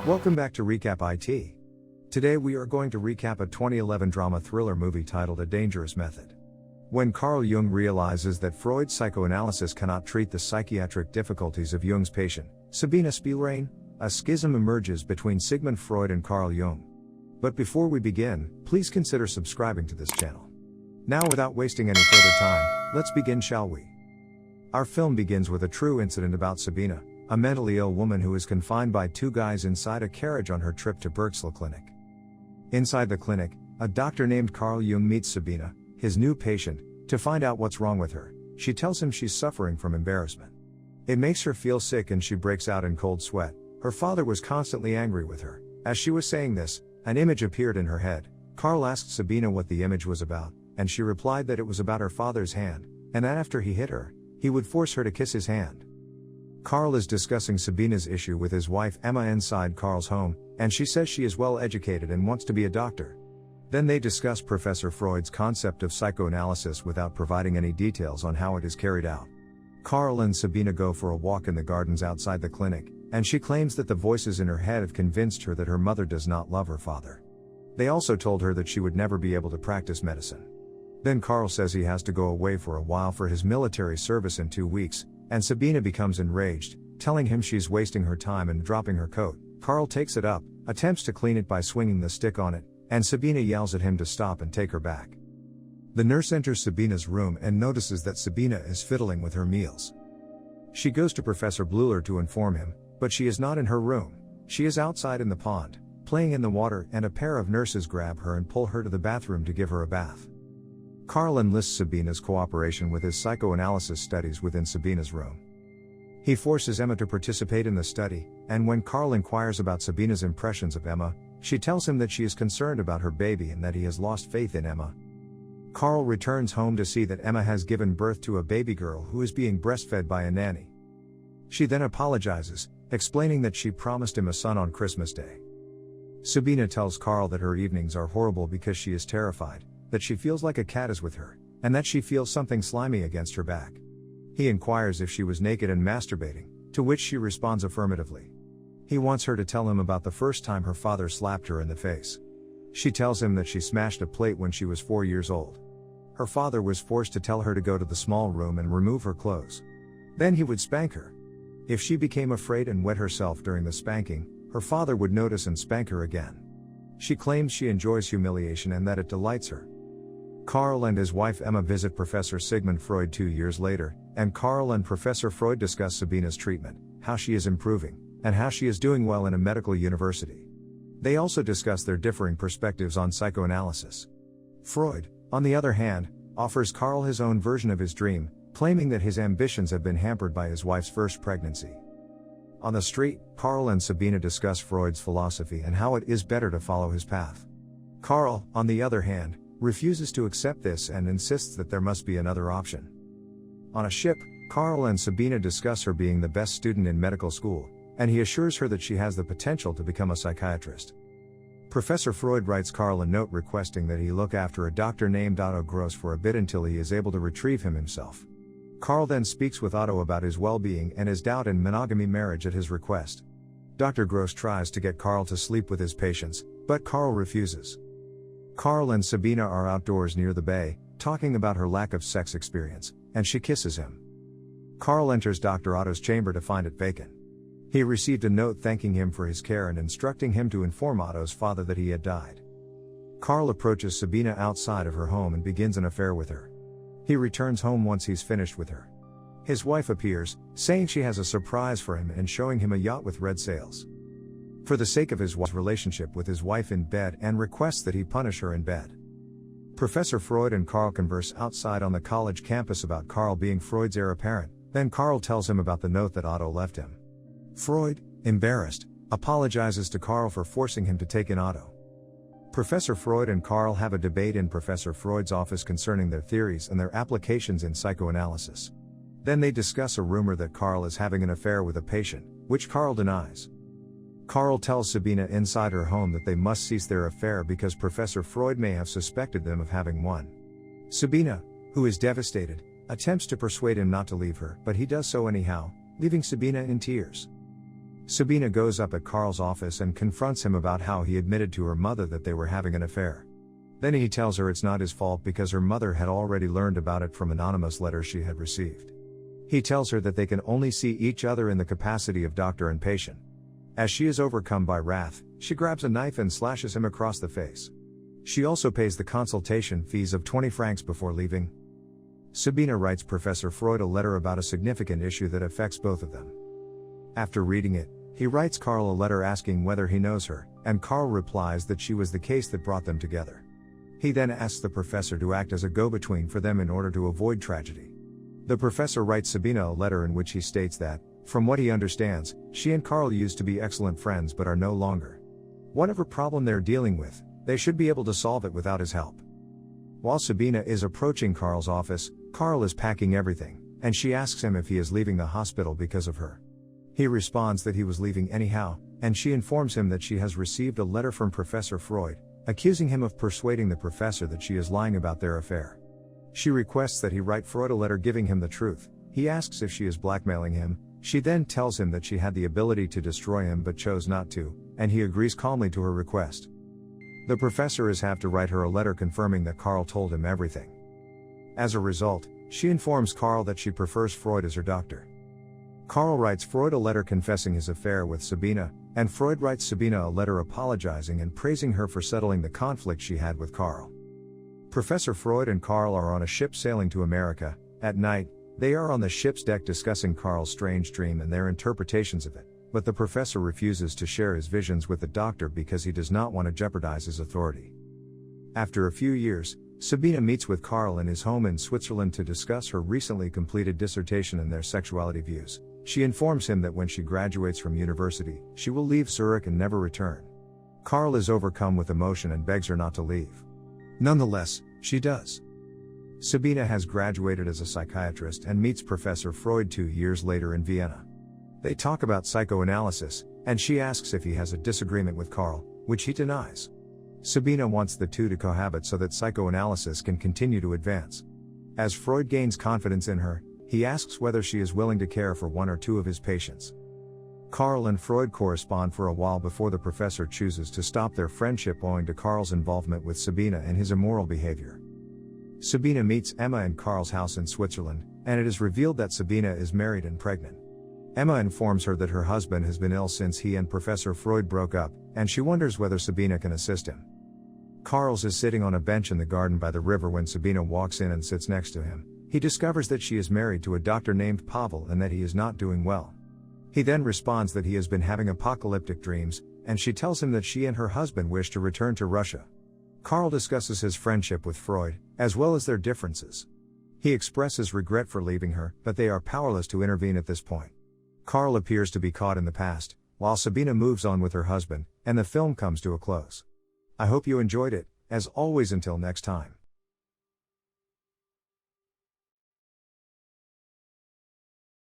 Welcome back to Recap IT. Today we are going to recap a 2011 drama thriller movie titled A Dangerous Method. When Carl Jung realizes that Freud's psychoanalysis cannot treat the psychiatric difficulties of Jung's patient, Sabine Spielrein, a schism emerges between Sigmund Freud and Carl Jung. But before we begin, please consider subscribing to this channel. Now, without wasting any further time, let's begin, shall we? Our film begins with a true incident about Sabine, a mentally ill woman who is confined by two guys inside a carriage on her trip to Bergsla Clinic. Inside the clinic, a doctor named Carl Jung meets Sabine, his new patient, to find out what's wrong with her. She tells him she's suffering from embarrassment. It makes her feel sick and she breaks out in cold sweat. Her father was constantly angry with her. As she was saying this, an image appeared in her head. Carl asked Sabine what the image was about, and she replied that it was about her father's hand, and that after he hit her, he would force her to kiss his hand. Carl is discussing Sabine's issue with his wife Emma inside Carl's home, and she says she is well educated and wants to be a doctor. Then they discuss Professor Freud's concept of psychoanalysis without providing any details on how it is carried out. Carl and Sabine go for a walk in the gardens outside the clinic, and she claims that the voices in her head have convinced her that her mother does not love her father. They also told her that she would never be able to practice medicine. Then Carl says he has to go away for a while for his military service in 2 weeks, and Sabine becomes enraged, telling him she's wasting her time and dropping her coat. Carl takes it up, attempts to clean it by swinging the stick on it, and Sabine yells at him to stop and take her back. The nurse enters Sabine's room and notices that Sabine is fiddling with her meals. She goes to Professor Bleuler to inform him, but she is not in her room. She is outside in the pond, playing in the water, and a pair of nurses grab her and pull her to the bathroom to give her a bath. Carl enlists Sabine's cooperation with his psychoanalysis studies within Sabine's room. He forces Emma to participate in the study, and when Carl inquires about Sabine's impressions of Emma, she tells him that she is concerned about her baby and that he has lost faith in Emma. Carl returns home to see that Emma has given birth to a baby girl who is being breastfed by a nanny. She then apologizes, explaining that she promised him a son on Christmas Day. Sabine tells Carl that her evenings are horrible because she is terrified, that she feels like a cat is with her, and that she feels something slimy against her back. He inquires if she was naked and masturbating, to which she responds affirmatively. He wants her to tell him about the first time her father slapped her in the face. She tells him that she smashed a plate when she was 4 years old. Her father was forced to tell her to go to the small room and remove her clothes. Then he would spank her. If she became afraid and wet herself during the spanking, her father would notice and spank her again. She claims she enjoys humiliation and that it delights her. Carl and his wife Emma visit Professor Sigmund Freud 2 years later, and Carl and Professor Freud discuss Sabine's treatment, how she is improving, and how she is doing well in a medical university. They also discuss their differing perspectives on psychoanalysis. Freud, on the other hand, offers Carl his own version of his dream, claiming that his ambitions have been hampered by his wife's first pregnancy. On the street, Carl and Sabine discuss Freud's philosophy and how it is better to follow his path. Carl, on the other hand, refuses to accept this and insists that there must be another option. On a ship, Carl and Sabine discuss her being the best student in medical school, and he assures her that she has the potential to become a psychiatrist. Professor Freud writes Carl a note requesting that he look after a doctor named Otto Gross for a bit until he is able to retrieve him himself. Carl then speaks with Otto about his well-being and his doubt in monogamy marriage at his request. Dr. Gross tries to get Carl to sleep with his patients, but Carl refuses. Carl and Sabine are outdoors near the bay, talking about her lack of sex experience, and she kisses him. Carl enters Dr. Otto's chamber to find it vacant. He received a note thanking him for his care and instructing him to inform Otto's father that he had died. Carl approaches Sabine outside of her home and begins an affair with her. He returns home once he's finished with her. His wife appears, saying she has a surprise for him and showing him a yacht with red sails. For the sake of his relationship with his wife in bed, and requests that he punish her in bed. Professor Freud and Carl converse outside on the college campus about Carl being Freud's heir apparent, then Carl tells him about the note that Otto left him. Freud, embarrassed, apologizes to Carl for forcing him to take in Otto. Professor Freud and Carl have a debate in Professor Freud's office concerning their theories and their applications in psychoanalysis. Then they discuss a rumor that Carl is having an affair with a patient, which Carl denies. Carl tells Sabine inside her home that they must cease their affair because Professor Freud may have suspected them of having one. Sabine, who is devastated, attempts to persuade him not to leave her, but he does so anyhow, leaving Sabine in tears. Sabina goes up at Carl's office and confronts him about how he admitted to her mother that they were having an affair. Then he tells her it's not his fault because her mother had already learned about it from anonymous letters she had received. He tells her that they can only see each other in the capacity of doctor and patient. As she is overcome by wrath, she grabs a knife and slashes him across the face. She also pays the consultation fees of 20 francs before leaving. Sabina writes Professor Freud a letter about a significant issue that affects both of them. After reading it, he writes Carl a letter asking whether he knows her, and Carl replies that she was the case that brought them together. He then asks the professor to act as a go-between for them in order to avoid tragedy. The professor writes Sabina a letter in which he states that, from what he understands, she and Carl used to be excellent friends but are no longer. Whatever problem they're dealing with, they should be able to solve it without his help. While Sabina is approaching Carl's office, Carl is packing everything, and she asks him if he is leaving the hospital because of her. He responds that he was leaving anyhow, and she informs him that she has received a letter from Professor Freud, accusing him of persuading the professor that she is lying about their affair. She requests that he write Freud a letter giving him the truth. He asks if she is blackmailing him. She then tells him that she had the ability to destroy him but chose not to, and he agrees calmly to her request. The professor is have to write her a letter confirming that Carl told him everything. As a result, she informs Carl that she prefers Freud as her doctor. Carl writes Freud a letter confessing his affair with Sabina, and Freud writes Sabina a letter apologizing and praising her for settling the conflict she had with Carl. Professor Freud and Carl are on a ship sailing to America. At night, they are on the ship's deck discussing Carl's strange dream and their interpretations of it, but the professor refuses to share his visions with the doctor because he does not want to jeopardize his authority. After a few years, Sabina meets with Carl in his home in Switzerland to discuss her recently completed dissertation and their sexuality views. She informs him that when she graduates from university, she will leave Zurich and never return. Carl is overcome with emotion and begs her not to leave. Nonetheless, she does. Sabina has graduated as a psychiatrist and meets Professor Freud 2 years later in Vienna. They talk about psychoanalysis, and she asks if he has a disagreement with Carl, which he denies. Sabina wants the two to cohabit so that psychoanalysis can continue to advance. As Freud gains confidence in her, he asks whether she is willing to care for one or two of his patients. Carl and Freud correspond for a while before the professor chooses to stop their friendship owing to Carl's involvement with Sabina and his immoral behavior. Sabina meets Emma in Carl's house in Switzerland, and it is revealed that Sabina is married and pregnant. Emma informs her that her husband has been ill since he and Professor Freud broke up, and she wonders whether Sabina can assist him. Carl is sitting on a bench in the garden by the river when Sabina walks in and sits next to him. He discovers that she is married to a doctor named Pavel and that he is not doing well. He then responds that he has been having apocalyptic dreams, and she tells him that she and her husband wish to return to Russia. Carl discusses his friendship with Freud, as well as their differences. He expresses regret for leaving her, but they are powerless to intervene at this point. Carl appears to be caught in the past, while Sabina moves on with her husband, and the film comes to a close. I hope you enjoyed it. As always, until next time.